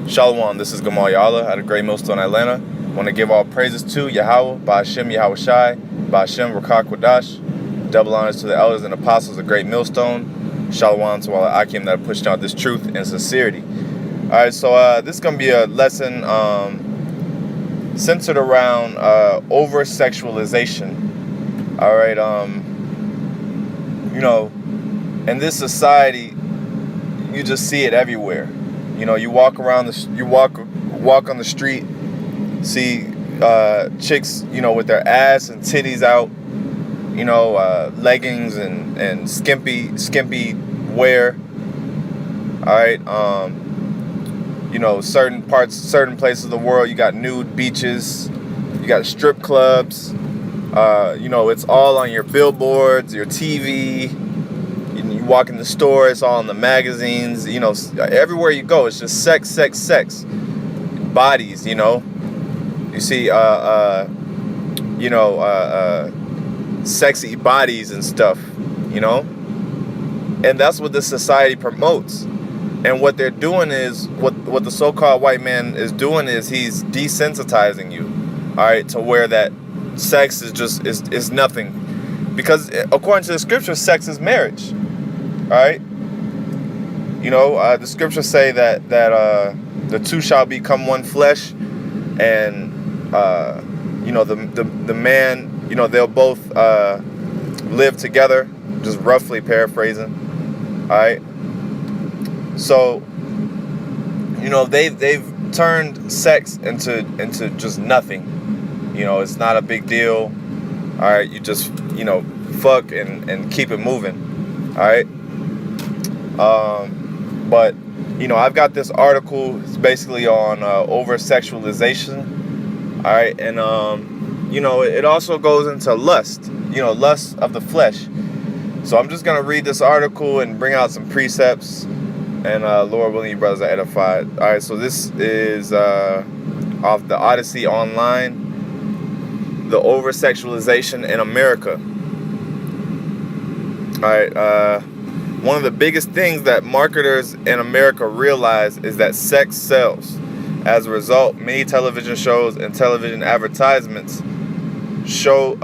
Shalom, this is Gamal Yala out of Great Millstone, Atlanta. I want to give all praises to YAHAWAH, BAHASHAM, YAHAWASHI, BAHASHAM, Rakak Wadash. Double honors to the elders and apostles of Great Millstone. Shalom to all the Akim that are pushing out this truth and sincerity. Alright, so this is going to be a lesson centered around over-sexualization. Alright, in this society, you just see it everywhere. You know, you walk around walk on the street, see chicks, with their ass and titties out, leggings and skimpy wear. All right, certain places of the world, you got nude beaches, you got strip clubs. It's all on your billboards, your TV. You walk in the store, it's all in the magazines. Everywhere you go, it's just sex. Bodies, you see, sexy bodies and stuff, and that's what the society promotes. And what they're doing is, what the so-called white man is doing is he's desensitizing you, all right, to where that sex is nothing, because according to the scripture, sex is marriage. All right, the scriptures say that the two shall become one flesh, and the man, they'll both live together. Just roughly paraphrasing. All right, so they've turned sex into just nothing. It's not a big deal. All right, you just fuck and keep it moving. All right. But I've got this article. It's basically on over-sexualization. All right, and it also goes into lust. Lust of the flesh. So I'm just gonna read this article and bring out some precepts, and Lord willing, you brothers are edified. All right, so this is off the Odyssey Online. The over-sexualization in America. All right. One of the biggest things that marketers in America realize is that sex sells. As a result, many television shows and television advertisements show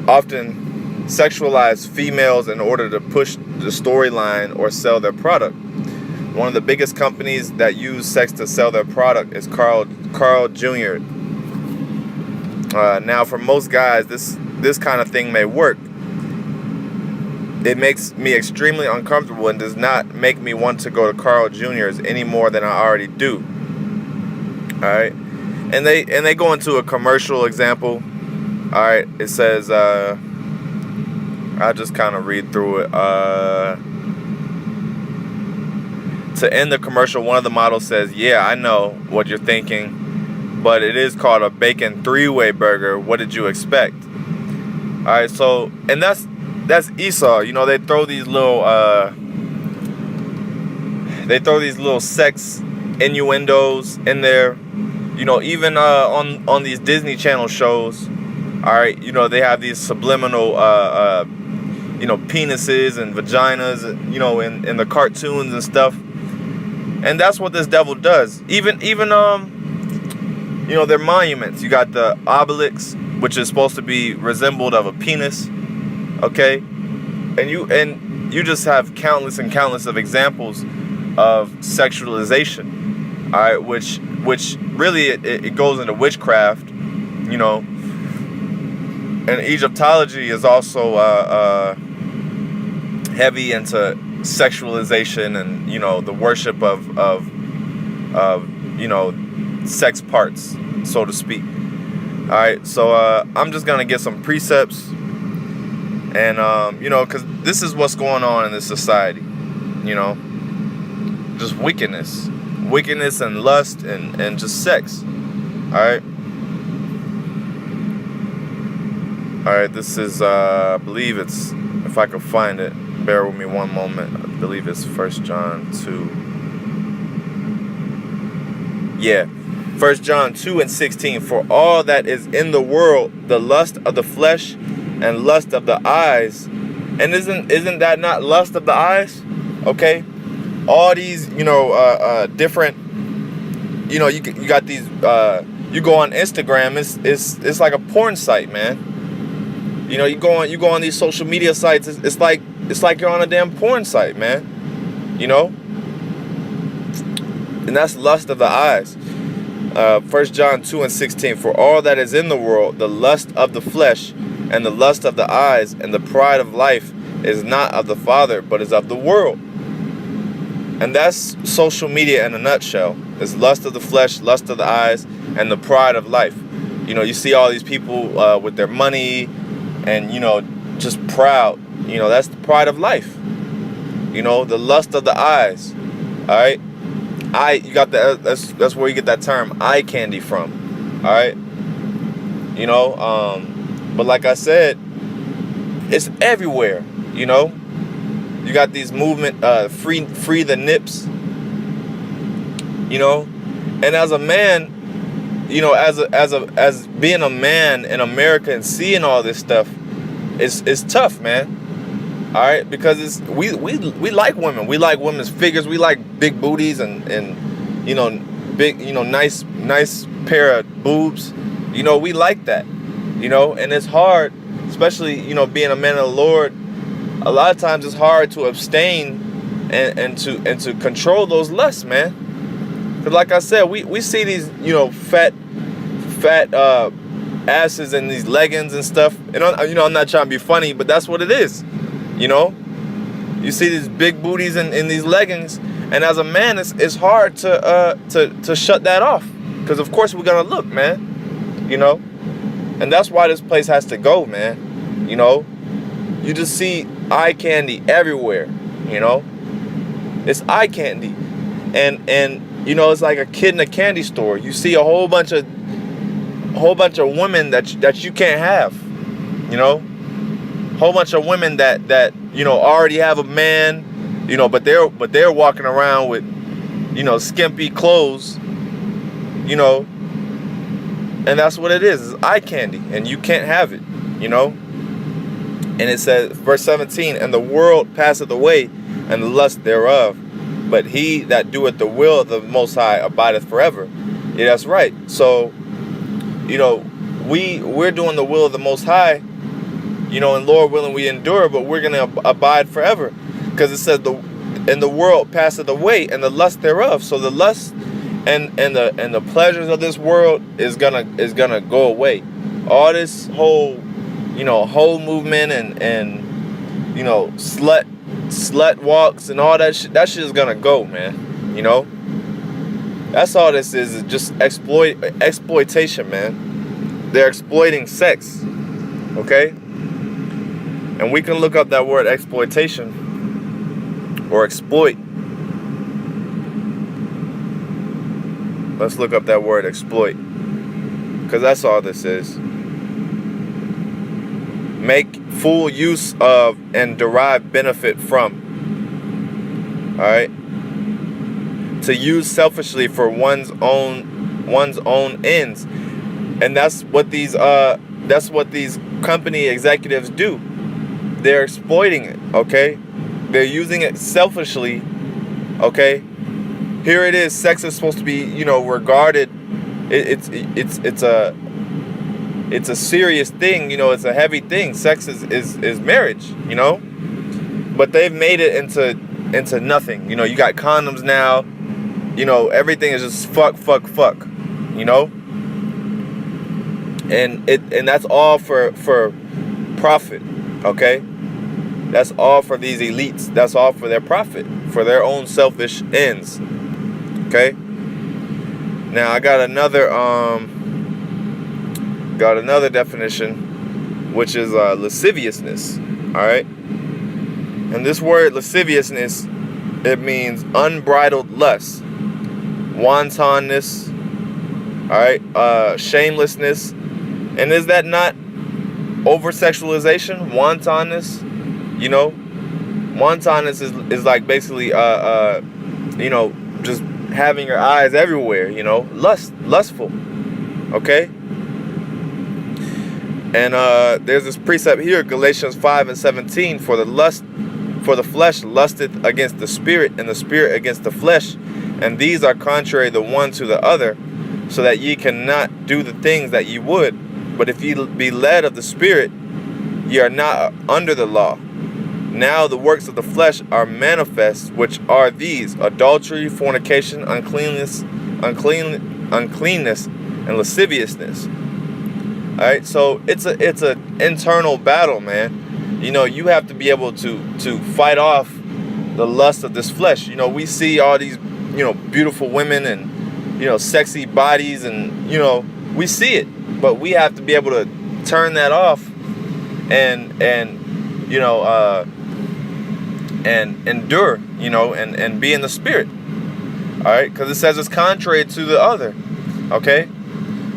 often sexualize females in order to push the storyline or sell their product. One of the biggest companies that use sex to sell their product is Carl Jr. Now, for most guys, this kind of thing may work. It makes me extremely uncomfortable and does not make me want to go to Carl Jr.'s any more than I already do. All right, and they go into a commercial example. All right, it says I'll just kind of read through it. To end the commercial, one of the models says, "Yeah, I know what you're thinking, but it is called a bacon three-way burger. What did you expect?" All right, so and that's Esau. They throw these little sex innuendos in there. Even on these Disney Channel shows. All right, they have these subliminal penises and vaginas, in the cartoons and stuff. And that's what this devil does. Even their monuments. You got the obelisk, which is supposed to be resembled of a penis. Okay, and you just have countless of examples of sexualization. All right, which really it goes into witchcraft, and Egyptology is also heavy into sexualization and the worship of sex parts, so to speak. All right, so I'm just gonna get some precepts. And, because this is what's going on in this society, just wickedness and lust and just sex. All right. All right. This is, I believe it's, if I can find it, bear with me one moment. I believe it's 1 John 2. Yeah. 1 John 2:16. For all that is in the world, the lust of the flesh and lust of the eyes. And isn't that not lust of the eyes? Okay, all these different you know, you got these, you go on Instagram, it's like a porn site, man. You know, you go on these social media sites, it's like you're on a damn porn site, man. You know? And that's lust of the eyes. 1 John 2:16, for all that is in the world, the lust of the flesh, and the lust of the eyes, and the pride of life, is not of the Father, but is of the world. And that's social media in a nutshell. It's lust of the flesh, lust of the eyes, and the pride of life. You know, you see all these people with their money, and, you know, just proud. You know, that's the pride of life. You know, the lust of the eyes. All right? You got that's where you get that term eye candy from. All right? You know, but like I said, it's everywhere, you know? You got these movement, free the nips, you know? And as a man, you know, as being a man in America and seeing all this stuff, it's tough, man. All right, because we like women. We like women's figures. We like big booties and you know, big, you know, nice pair of boobs. You know, we like that. You know, and it's hard, especially, you know, being a man of the Lord. A lot of times it's hard to abstain and to control those lusts, man. Because like I said, we see these, you know, fat asses in these leggings and stuff. And you know, I'm not trying to be funny, but that's what it is. You know, you see these big booties in these leggings, and as a man, it's hard to shut that off, because of course we're gonna look, man. You know, and that's why this place has to go, man. You know, you just see eye candy everywhere. You know, it's eye candy, and you know, it's like a kid in a candy store. You see a whole bunch of women that you can't have. You know. Whole bunch of women that you know already have a man, you know, but they're walking around with, you know, skimpy clothes, you know, and that's what it is. It's eye candy, and you can't have it, you know. And it says, verse 17, and the world passeth away, and the lust thereof, but he that doeth the will of the Most High abideth forever. Yeah, that's right. So, you know, we're doing the will of the Most High. You know, and Lord willing, we endure, but we're going to abide forever. Because it says, and the world passeth away, and the lust thereof. So the lust and the pleasures of this world is gonna go away. All this whole, you know, whole movement and you know, slut walks and all that shit is gonna go, man. You know? That's all this is just exploitation, man. They're exploiting sex. Okay? And we can look up that word exploitation or exploit. Let's look up that word exploit, because that's all this is. Make full use of and derive benefit from. All right? To use selfishly for one's own ends. And that's what these company executives do. They're exploiting it, okay? They're using it selfishly, okay? Here it is. Sex is supposed to be, you know, regarded. It's a serious thing, you know. It's a heavy thing. Sex is marriage, you know. But they've made it into nothing. You know, you got condoms now. You know, everything is just fuck, you know. And that's all for profit, okay? That's all for these elites. That's all for their profit, for their own selfish ends. Okay? Now I got another definition, which is lasciviousness. Alright? And this word lasciviousness, it means unbridled lust, wantonness, alright, shamelessness. And is that not oversexualization? Wantonness? You know, wantonness is like basically you know, just having your eyes everywhere, you know, lustful. Okay? And there's this precept here, Galatians 5:17, for the flesh lusteth against the spirit, and the spirit against the flesh, and these are contrary the one to the other, so that ye cannot do the things that ye would. But if ye be led of the Spirit, ye are not under the law. Now the works of the flesh are manifest, which are these: adultery, fornication, uncleanness, and lasciviousness. All right, so it's a internal battle, man. You know, you have to be able to fight off the lust of this flesh. You know, we see all these, you know, beautiful women and, you know, sexy bodies, and, you know, we see it, but we have to be able to turn that off and you know, and endure, you know, and be in the Spirit. All right, because it says it's contrary to the other. Okay,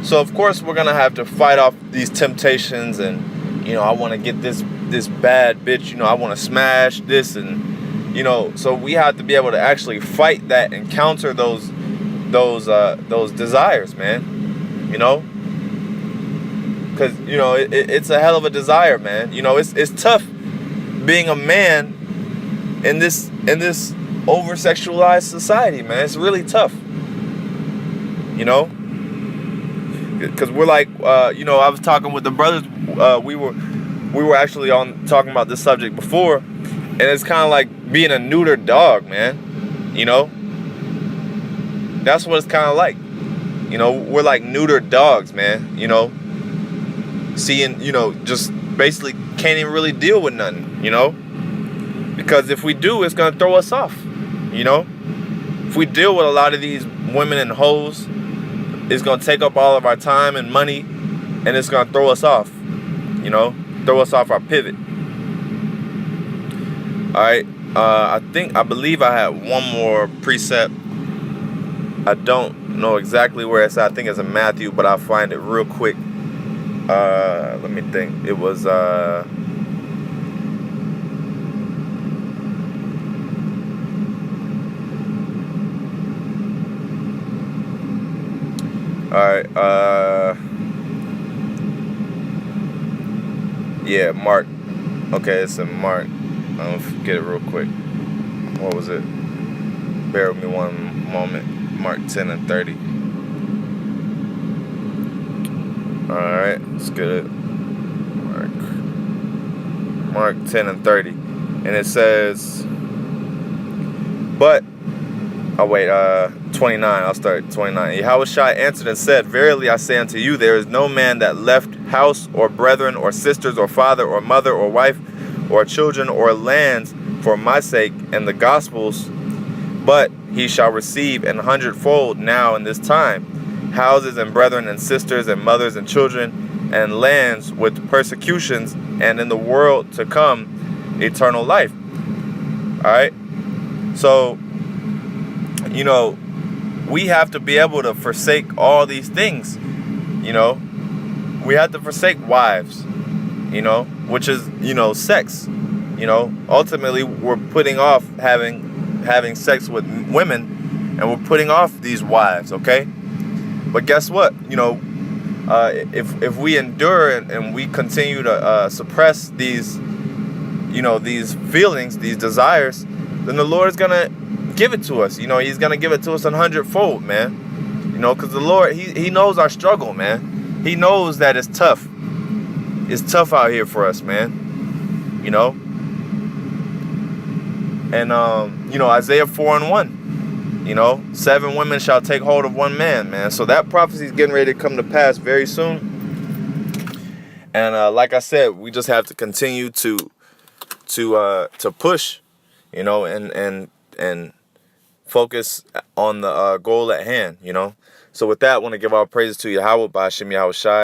so of course we're gonna have to fight off these temptations, and, you know, I want to get this bad bitch, you know, I want to smash this, and, you know, so we have to be able to actually fight that and counter those desires, man. You know, because, you know, it's a hell of a desire, man. You know, it's tough being a man in this over-sexualized society, man. It's really tough, you know, because we're like, you know, I was talking with the brothers. We were actually talking about this subject before, and it's kind of like being a neutered dog, man. You know, that's what it's kind of like. You know, we're like neutered dogs, man. You know, seeing, you know, just basically can't even really deal with nothing, you know, because if we do, it's gonna throw us off. You know, if we deal with a lot of these women and hoes, it's gonna take up all of our time and money, and it's gonna throw us off. You know, throw us off our pivot. All right, I believe I had one more precept. I don't know exactly where it's at. I think it's in Matthew, but I'll find it real quick. Let me think. It was alright, yeah, Mark. Okay, it's in Mark. I'm gonna get it real quick. What was it? Bear with me one moment. Mark 10 and 30. Alright, let's get it. Mark 10 and 30. And it says, but, 29, I'll start at 29. YAHAWASHI answered and said, verily I say unto you, there is no man that left house or brethren or sisters or father or mother or wife or children or lands for my sake and the gospel's, but he shall receive 100-fold now in this time, houses and brethren and sisters and mothers and children and lands with persecutions, and in the world to come eternal life. All right, so, you know, we have to be able to forsake all these things. You know, we have to forsake wives, you know, which is, you know, sex. You know, ultimately we're putting off having sex with women, and we're putting off these wives. Okay, but guess what? You know, if we endure and we continue to suppress these, you know, these feelings, these desires, then the Lord is gonna give it to us. You know, He's gonna give it to us 100-fold, man. You know, because the Lord, He knows our struggle, man. He knows that it's tough. It's tough out here for us, man. You know. And you know, Isaiah 4 and 1. You know, 7 women shall take hold of one man, man. So that prophecy is getting ready to come to pass very soon. And like I said, we just have to continue to push, you know, and focus on the goal at hand, you know. So with that, I want to give all praises to YAHAWAH, BAHASHAM, YAHAWASHI.